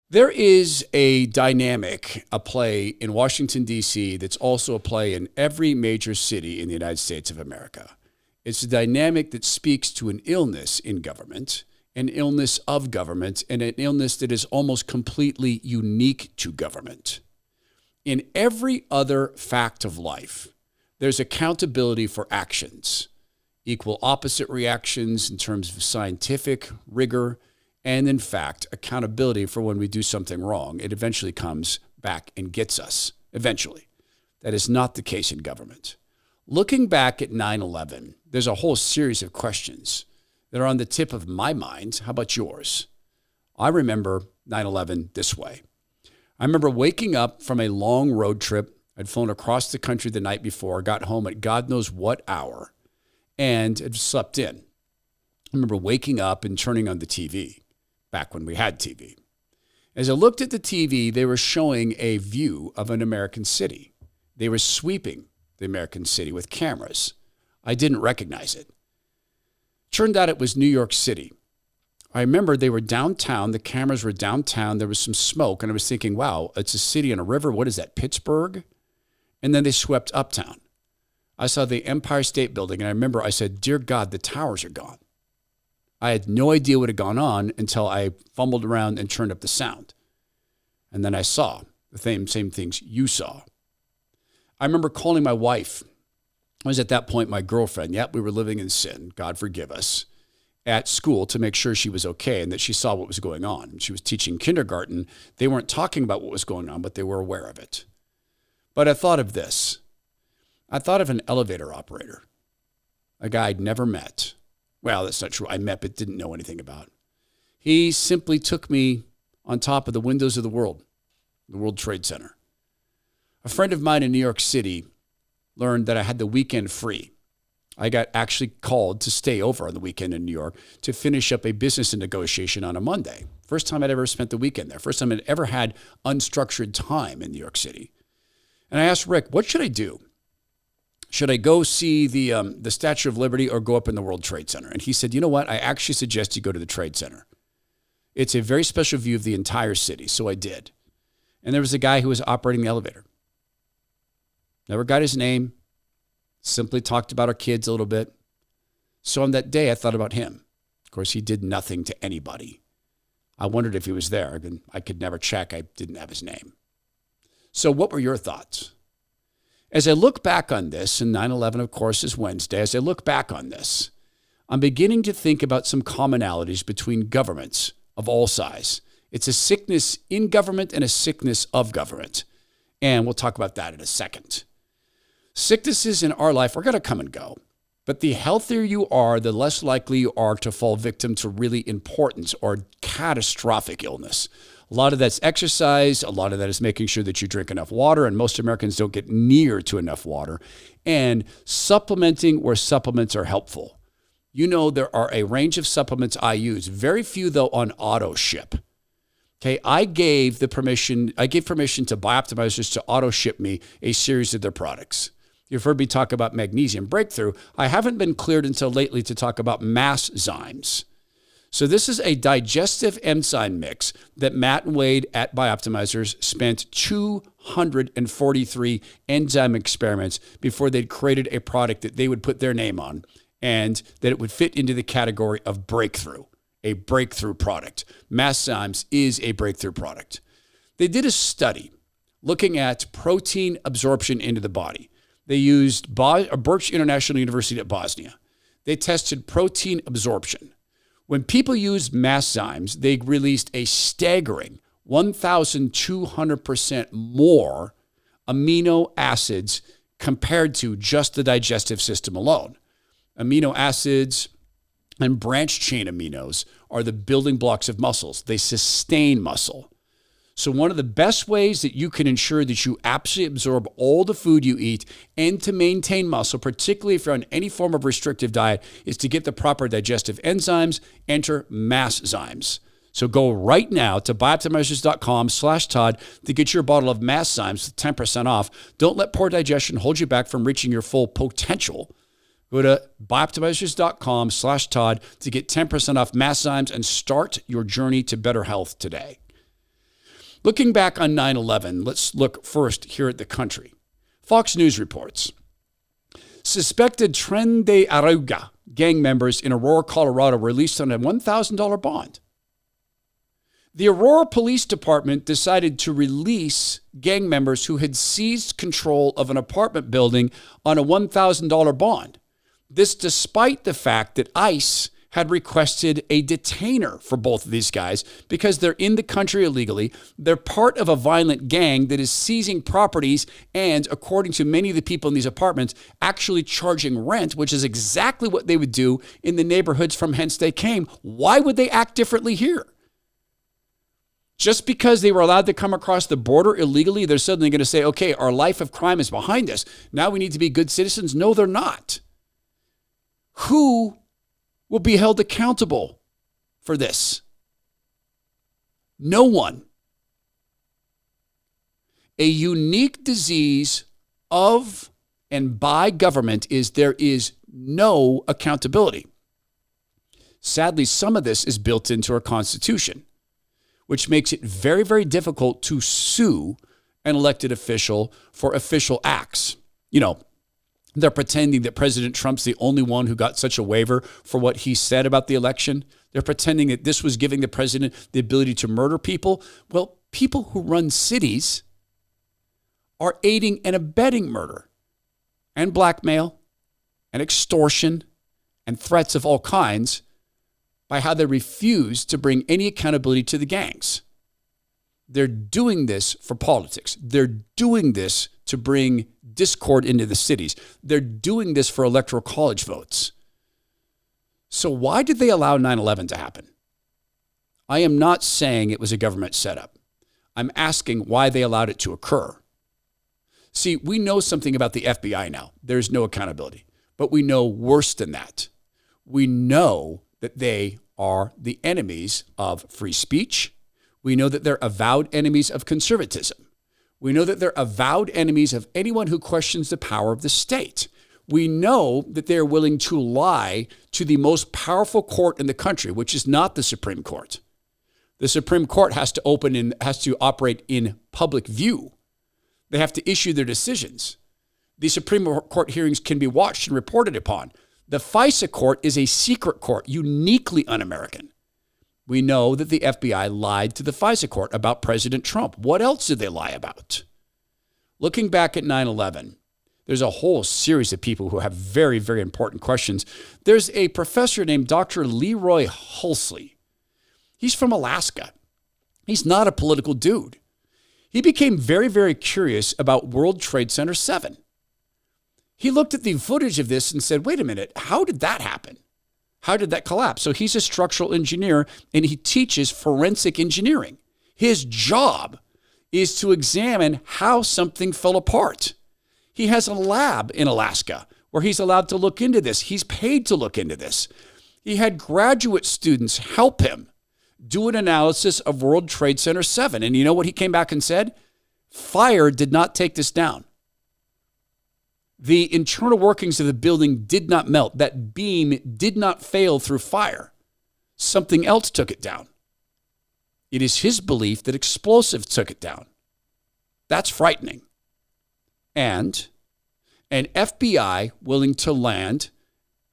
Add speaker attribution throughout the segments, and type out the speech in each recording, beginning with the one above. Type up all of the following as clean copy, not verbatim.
Speaker 1: There is a dynamic, a play in Washington, D.C., that's also a play in every major city in the United States of America. It's a dynamic that speaks to an illness in government, an illness of government, and an illness that is almost completely unique to government. In every other fact of life, there's accountability for actions, equal opposite reactions in terms of scientific rigor, and in fact, accountability for when we do something wrong. It eventually comes back and gets us, eventually. That is not the case in government. Looking back at 9/11, there's a whole series of questions that are on the tip of my mind. How about yours? I remember 9/11 this way. I remember waking up from a long road trip. I'd flown across the country the night before, got home at God knows what hour, and had slept in. I remember waking up and turning on the TV, back when we had TV. As I looked at the TV, they were showing a view of an American city. They were sweeping the American city with cameras. I didn't recognize it. Turned out it was New York City. I remember they were downtown. The cameras were downtown. There was some smoke, and I was thinking, wow, it's a city on a river. What is that, Pittsburgh? And then they swept uptown. I saw the Empire State Building, and I remember I said, dear God, the towers are gone. I had no idea what had gone on until I fumbled around and turned up the sound. And then I saw the same things you saw. I remember calling my wife. I was at that point my girlfriend. Yep, we were living in sin, God forgive us, at school to make sure she was okay and that she saw what was going on. She was teaching kindergarten. They weren't talking about what was going on, but they were aware of it. But I thought of this. I thought of an elevator operator, a guy I'd never met. Well, that's not true. I met but didn't know anything about. He simply took me on top of the windows of the World Trade Center. A friend of mine in New York City learned that I had the weekend free. I got actually called to stay over on the weekend in New York to finish up a business negotiation on a Monday. First time I'd ever spent the weekend there. First time I'd ever had unstructured time in New York City. And I asked Rick, what should I do? Should I go see the Statue of Liberty or go up in the World Trade Center? And he said, you know what? I actually suggest you go to the Trade Center. It's a very special view of the entire city. So I did. And there was a guy who was operating the elevator. Never got his name. Simply talked about our kids a little bit. So on that day, I thought about him. Of course, he did nothing to anybody. I wondered if he was there. I could never check. I didn't have his name. So what were your thoughts? As I look back on this, and 9/11, of course, is Wednesday, as I look back on this, I'm beginning to think about some commonalities between governments of all size. It's a sickness in government and a sickness of government. And we'll talk about that in a second. Sicknesses in our life are going to come and go. But the healthier you are, the less likely you are to fall victim to really important or catastrophic illness. A lot of that's exercise. A lot of that is making sure that you drink enough water. And most Americans don't get near to enough water. And supplementing where supplements are helpful. You know, there are a range of supplements I use. Very few, though, on auto ship. Okay, I gave permission to Bioptimizers to auto ship me a series of their products. You've heard me talk about Magnesium Breakthrough. I haven't been cleared until lately to talk about Masszymes. So this is a digestive enzyme mix that Matt and Wade at Bioptimizers spent 243 enzyme experiments before they'd created a product that they would put their name on and that it would fit into the category of breakthrough, a breakthrough product. Masszymes is a breakthrough product. They did a study looking at protein absorption into the body. They used Birch International University at Bosnia. They tested protein absorption. When people used Masszymes, they released a staggering 1,200% more amino acids compared to just the digestive system alone. Amino acids and branched chain aminos are the building blocks of muscles. They sustain muscle. So one of the best ways that you can ensure that you absolutely absorb all the food you eat and to maintain muscle, particularly if you're on any form of restrictive diet, is to get the proper digestive enzymes. Enter Masszymes. So go right now to bioptimizers.com/Todd to get your bottle of Masszymes with 10% off. Don't let poor digestion hold you back from reaching your full potential. Go to bioptimizers.com/Todd to get 10% off Masszymes and start your journey to better health today. Looking back on 9/11, let's look first here at the country. Fox News reports, suspected Tren de Arauga gang members in Aurora, Colorado, were released on a $1,000 bond. The Aurora Police Department decided to release gang members who had seized control of an apartment building on a $1,000 bond. This despite the fact that ICE had requested a detainer for both of these guys because they're in the country illegally. They're part of a violent gang that is seizing properties and, according to many of the people in these apartments, actually charging rent, which is exactly what they would do in the neighborhoods from whence they came. Why would they act differently here? Just because they were allowed to come across the border illegally, they're suddenly going to say, okay, our life of crime is behind us. Now we need to be good citizens. No, they're not. Who will be held accountable for this? No one. A unique disease of and by government is there is no accountability. Sadly, some of this is built into our Constitution, which makes it very, very difficult to sue an elected official for official acts. You know, they're pretending that President Trump's the only one who got such a waiver for what he said about the election. They're pretending that this was giving the president the ability to murder people. Well, people who run cities are aiding and abetting murder and blackmail and extortion and threats of all kinds by how they refuse to bring any accountability to the gangs. They're doing this for politics. They're doing this to bring discord into the cities. They're doing this for electoral college votes. So why did they allow 9/11 to happen? I am not saying it was a government setup. I'm asking why they allowed it to occur. See, we know something about the FBI now. There's no accountability. But we know worse than that. We know that they are the enemies of free speech. We know that they're avowed enemies of conservatism. We know that they're avowed enemies of anyone who questions the power of the state. We know that they're willing to lie to the most powerful court in the country, which is not the Supreme Court. The Supreme Court has to operate in public view. They have to issue their decisions. The Supreme Court hearings can be watched and reported upon. The FISA court is a secret court, uniquely un-American. We know that the FBI lied to the FISA court about President Trump. What else did they lie about? Looking back at 9/11, there's a whole series of people who have very, very important questions. There's a professor named Dr. Leroy Hulsey. He's from Alaska. He's not a political dude. He became very, very curious about World Trade Center 7. He looked at the footage of this and said, wait a minute, how did that happen? How did that collapse? So he's a structural engineer and he teaches forensic engineering. His job is to examine how something fell apart. He has a lab in Alaska where he's allowed to look into this. He's paid to look into this. He had graduate students help him do an analysis of World Trade Center 7. And you know what he came back and said? Fire did not take this down. The internal workings of the building did not melt. That beam did not fail through fire. Something else took it down. It is his belief that explosives took it down. That's frightening. And an FBI willing to land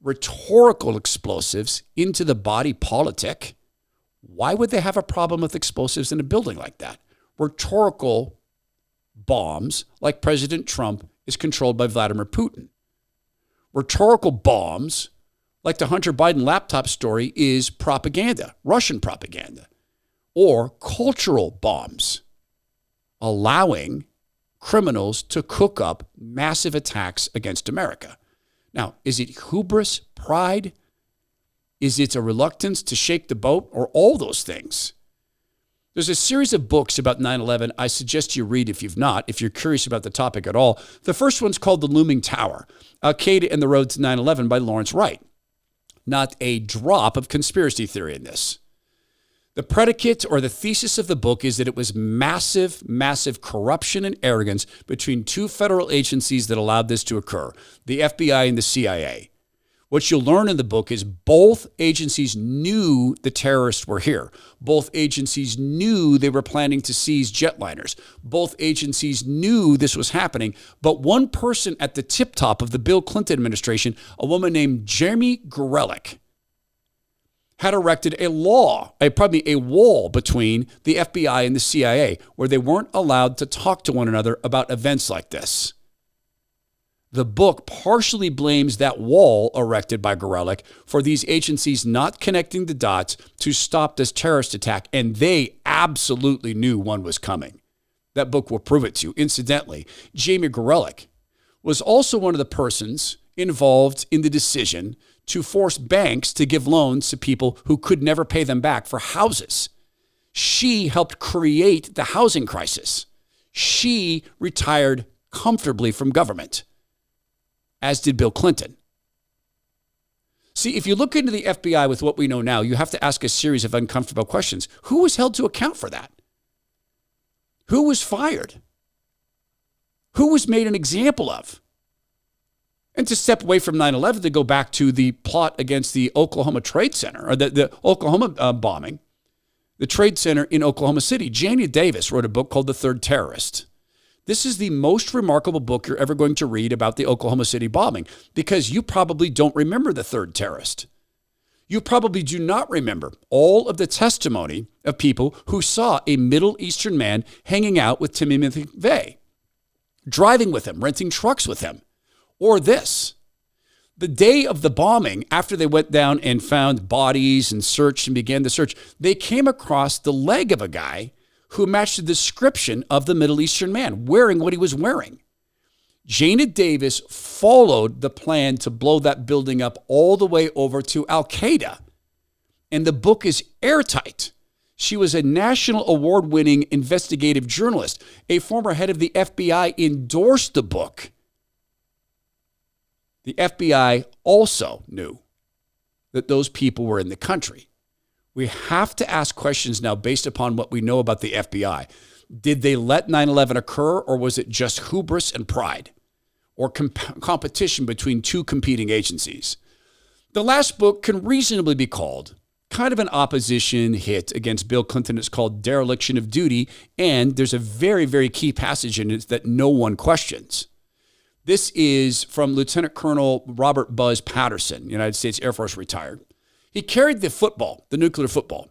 Speaker 1: rhetorical explosives into the body politic. Why would they have a problem with explosives in a building like that? Rhetorical bombs, like President Trump, is controlled by Vladimir Putin. Rhetorical bombs, like the Hunter Biden laptop story, is propaganda, Russian propaganda. Or cultural bombs, allowing criminals to cook up massive attacks against America. Now, is it hubris, pride? Is it a reluctance to shake the boat, or all those things? There's a series of books about 9/11 I suggest you read if you've not, if you're curious about the topic at all. The first one's called The Looming Tower, Al-Qaeda and the Road to 9/11 by Lawrence Wright. Not a drop of conspiracy theory in this. The predicate or the thesis of the book is that it was massive, massive corruption and arrogance between two federal agencies that allowed this to occur, the FBI and the CIA. What you'll learn in the book is both agencies knew the terrorists were here. Both agencies knew they were planning to seize jetliners. Both agencies knew this was happening. But one person at the tip top of the Bill Clinton administration, a woman named Jeremy Gorelick, had erected a wall between the FBI and the CIA, where they weren't allowed to talk to one another about events like this. The book partially blames that wall erected by Gorelick for these agencies not connecting the dots to stop this terrorist attack, and they absolutely knew one was coming. That book will prove it to you. Incidentally, Jamie Gorelick was also one of the persons involved in the decision to force banks to give loans to people who could never pay them back for houses. She helped create the housing crisis. She retired comfortably from government, as did Bill Clinton. See, if you look into the FBI with what we know now, you have to ask a series of uncomfortable questions. Who was held to account for that? Who was fired? Who was made an example of? And to step away from 9/11, to go back to the plot against the Oklahoma Trade Center, or the Oklahoma bombing, the Trade Center in Oklahoma City. Jania Davis wrote a book called The Third Terrorist. This is the most remarkable book you're ever going to read about the Oklahoma City bombing, because you probably don't remember the third terrorist. You probably do not remember all of the testimony of people who saw a Middle Eastern man hanging out with Timothy McVeigh, driving with him, renting trucks with him. Or this, the day of the bombing, after they went down and found bodies and searched and began the search, they came across the leg of a guy who matched the description of the Middle Eastern man, wearing what he was wearing. Jania Davis followed the plan to blow that building up all the way over to Al-Qaeda. And the book is airtight. She was a national award-winning investigative journalist. A former head of the FBI endorsed the book. The FBI also knew that those people were in the country. We have to ask questions now based upon what we know about the FBI. Did they let 9/11 occur, or was it just hubris and pride, or competition between two competing agencies? The last book can reasonably be called kind of an opposition hit against Bill Clinton. It's called Dereliction of Duty, and there's a very, very key passage in it that no one questions. This is from Lieutenant Colonel Robert Buzz Patterson, United States Air Force retired. He carried the football, the nuclear football.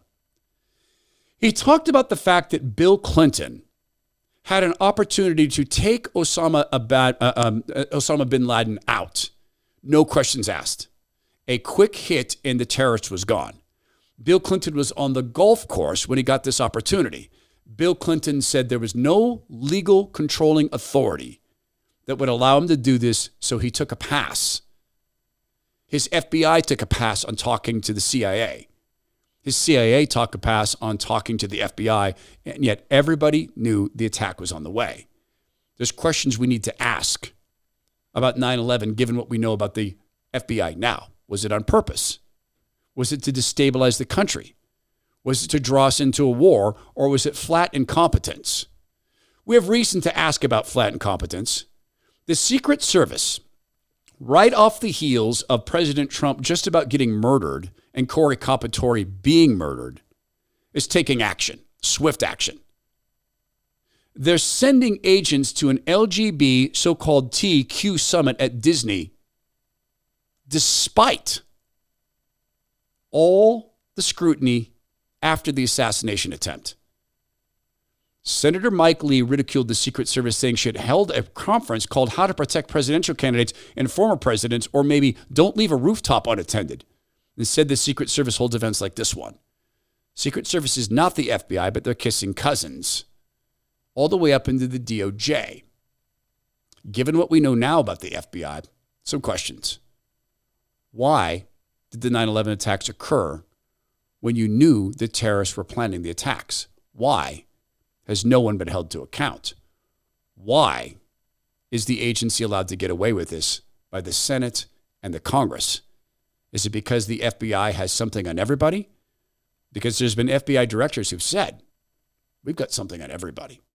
Speaker 1: He talked about the fact that Bill Clinton had an opportunity to take Osama bin Laden out. No questions asked. A quick hit and the terrorist was gone. Bill Clinton was on the golf course when he got this opportunity. Bill Clinton said there was no legal controlling authority that would allow him to do this, so he took a pass. His FBI took a pass on talking to the CIA. His CIA took a pass on talking to the FBI, and yet everybody knew the attack was on the way. There's questions we need to ask about 9/11, given what we know about the FBI now. Was it on purpose? Was it to destabilize the country? Was it to draw us into a war, or was it flat incompetence? We have reason to ask about flat incompetence. The Secret Service, right off the heels of President Trump just about getting murdered and Corey Kapatory being murdered, is taking action, swift action. They're sending agents to an LGB so-called TQ summit at Disney, despite all the scrutiny after the assassination attempt. Senator Mike Lee ridiculed the Secret Service, saying she had held a conference called How to Protect Presidential Candidates and Former Presidents, or maybe Don't Leave a Rooftop Unattended, and said the Secret Service holds events like this one. Secret Service is not the FBI, but they're kissing cousins, all the way up into the DOJ. Given what we know now about the FBI, some questions. Why did the 9/11 attacks occur when you knew the terrorists were planning the attacks? Why has no one been held to account? Why is the agency allowed to get away with this by the Senate and the Congress? Is it because the FBI has something on everybody? Because there's been FBI directors who've said, we've got something on everybody.